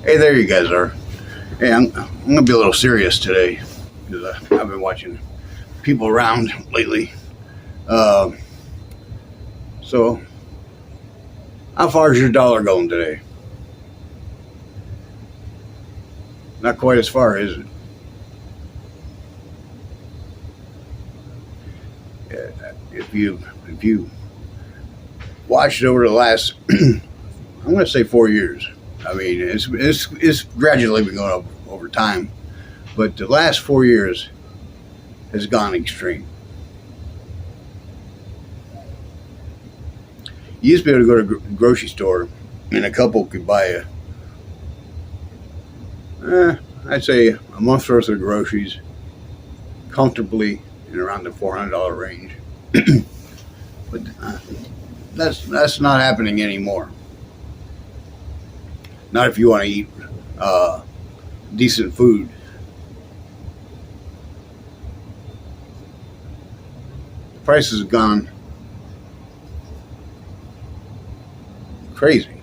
Hey, there you guys are. Hey, I'm going to be a little serious today because I've been watching people around lately. So, how far is your dollar going today? Not quite as far, is it? If you watched it over the last, I'm going to say 4 years. I mean, it's gradually been going up over time, but the last 4 years has gone extreme. You used to be able to go to a grocery store and a couple could buy I'd say a month's worth of groceries comfortably in around the $400 range. But that's not happening anymore. Not if you want to eat decent food. The prices have gone crazy.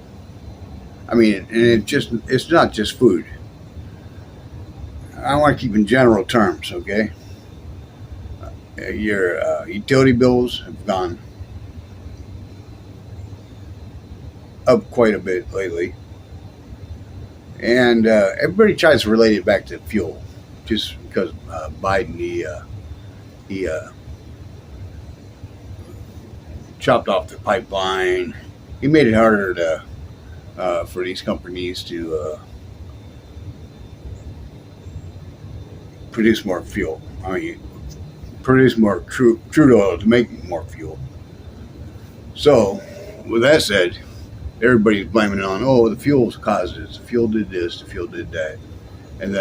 I mean, and it's not just food. I want to keep in general terms, okay? Your utility bills have gone up quite a bit lately. And everybody tries to relate it back to fuel, just because Biden, he chopped off the pipeline. He made it harder to for these companies to produce more fuel. I mean, produce more crude oil to make more fuel. So, with that said, everybody's blaming it on, the fuel's caused this, the fuel did this, the fuel did that. And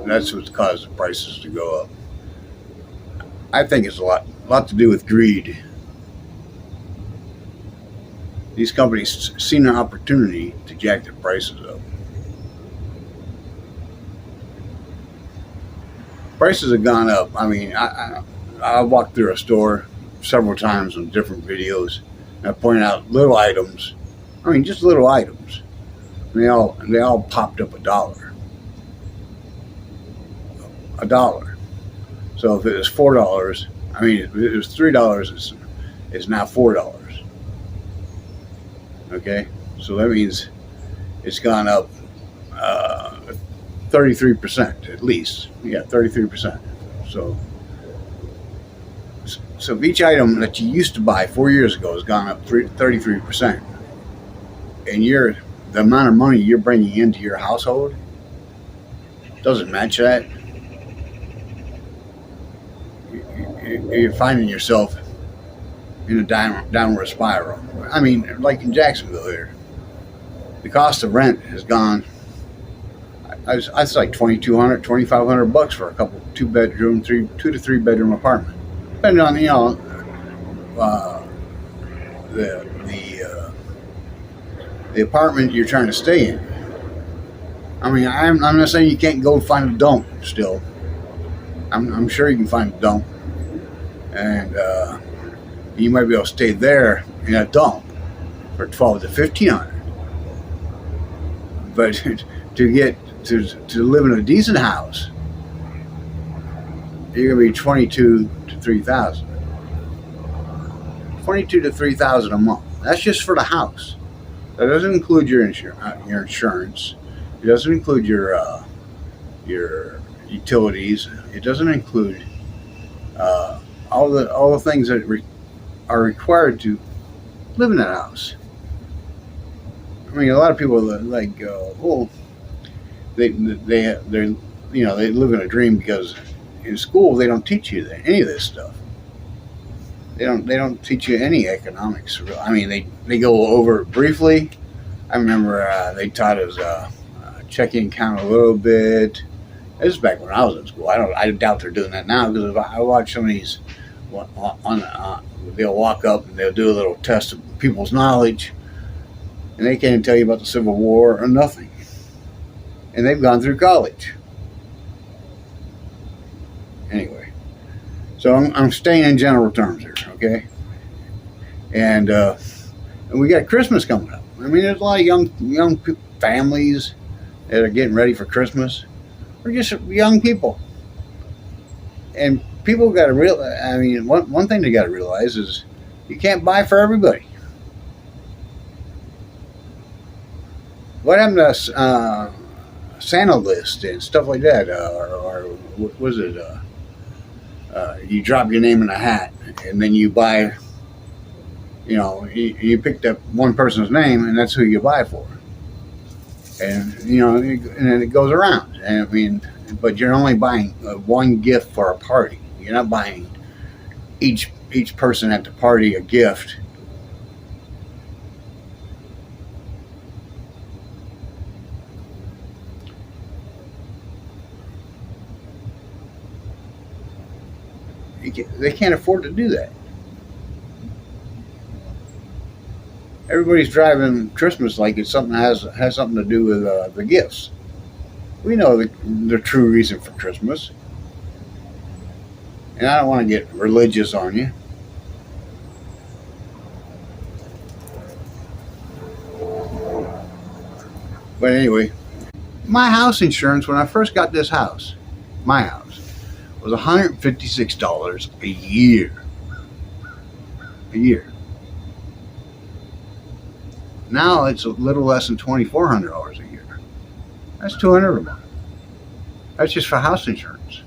that's what's caused the prices to go up. I think it's a lot to do with greed. These companies seen an opportunity to jack their prices up. Prices have gone up. I mean, I walked through a store several times on different videos. I pointed out little items. I mean, just little items. They all popped up $1. $1. So if it was $4, I mean, if it was $3, it's now $4. Okay, so that means it's gone up 33% at least. Yeah, 33%. So if each item that you used to buy 4 years ago has gone up 33%, and the amount of money you're bringing into your household doesn't match that, you're finding yourself in a downward spiral. I mean, like in Jacksonville here, the cost of rent has gone. It's like $2,200, $2,500 for a couple 2 to 3 bedroom apartment, depending on the apartment you're trying to stay in. I mean, I'm not saying you can't go find a dump still. I'm sure you can find a dump, and you might be able to stay there in a dump for $1,200 to $1,500. But to live in a decent house, you're gonna be $22,000 to $3,000. $22,000 to $3,000 a month. That's just for the house. That doesn't include your insurance. It doesn't include your utilities. It doesn't include all the things that are required to live in that house. I mean, a lot of people like they live in a dream because in school they don't teach you any of this stuff. They don't teach you any economics. I mean, they go over it briefly. I remember they taught us checking account a little bit. This is back when I was in school. I doubt they're doing that now, because I watch some of these they'll walk up and they'll do a little test of people's knowledge, and they can't tell you about the Civil War or nothing. And they've gone through college. Anyway, so I'm staying in general terms here, okay? And we got Christmas coming up. I mean, there's a lot of young families that are getting ready for Christmas, or just young people. And people got to realize. I mean, one thing they got to realize is you can't buy for everybody. What happened to Santa list and stuff like that, or what was it? You drop your name in a hat, and then you buy. You know, you picked up one person's name, and that's who you buy for. And and then it goes around. And I mean, but you're only buying one gift for a party. You're not buying each person at the party a gift. They can't afford to do that. Everybody's driving Christmas like it's something that has something to do with the gifts. We know the true reason for Christmas, and I don't want to get religious on you. But anyway, my house insurance when I first got this house, my house, was $156 a year. A year. Now it's a little less than $2,400 a year. That's $200 a month. That's just for house insurance.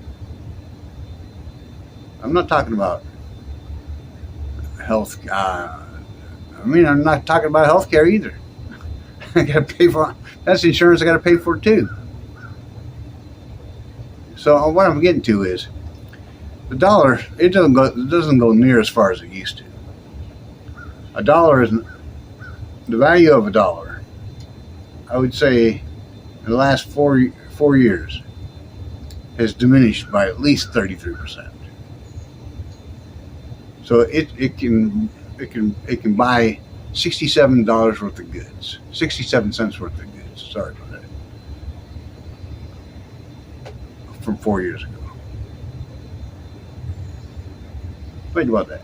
I'm not talking about health. I'm not talking about health care either. I got to pay for that's insurance. I got to pay for too. So what I'm getting to is the dollar. It doesn't go near as far as it used to. A dollar is the value of a dollar. I would say in the last four years has diminished by at least 33%. So it can buy $67 worth of goods, 67 cents worth of goods. Sorry for that. From 4 years ago. Think about that.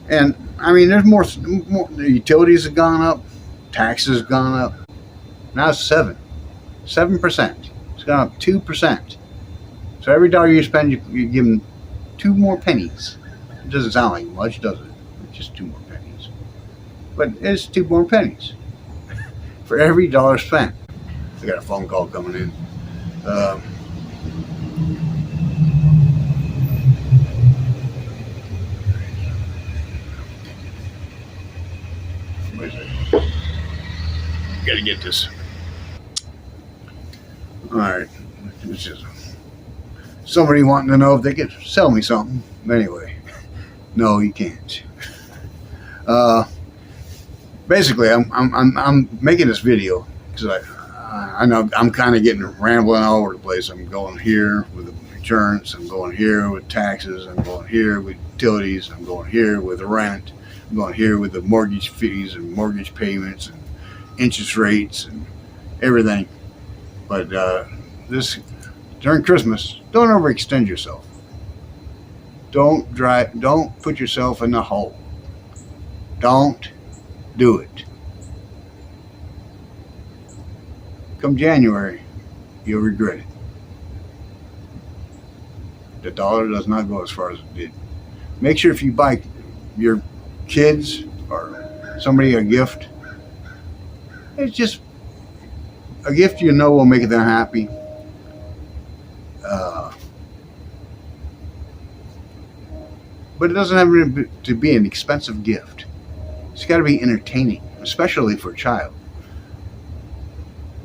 And I mean, there's more. The utilities have gone up, taxes have gone up. Now it's 7%. It's gone up 2%. So every dollar you spend, you give them 2 more pennies. It doesn't sound like much, does it? It's just 2 more pennies. But it's 2 more pennies for every dollar spent. I got a phone call coming in. Got to get this. All right. It's just somebody wanting to know if they could sell me something. But anyway, no, you can't. Basically, I'm making this video because I know I'm kind of getting rambling all over the place. I'm going here with the insurance. I'm going here with taxes. I'm going here with utilities. I'm going here with the rent. I'm going here with the mortgage fees and mortgage payments and interest rates and everything. But this during Christmas, don't overextend yourself. Don't put yourself in the hole. Don't do it. Come January, you'll regret it. The dollar does not go as far as it did. Make sure if you buy your kids or somebody a gift, it's just a gift you know will make them happy. But it doesn't have to be an expensive gift. It's got to be entertaining, especially for a child.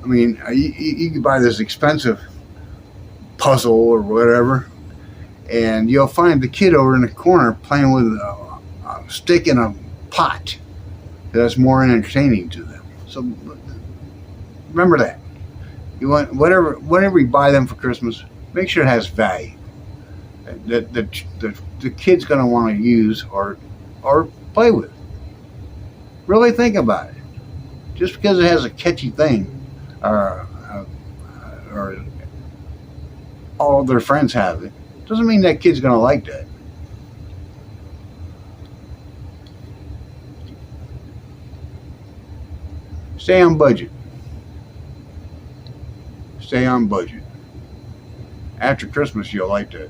I mean, you can buy this expensive puzzle or whatever, and you'll find the kid over in the corner playing with a stick in a pot. That's more entertaining to them. So remember that. You want whatever you buy them for Christmas, make sure it has value that the kid's going to want to use or play with. Really think about it. Just because it has a catchy thing, or all of their friends have it, doesn't mean that kid's going to like that. Stay on budget. Stay on budget. After Christmas, you'll like that.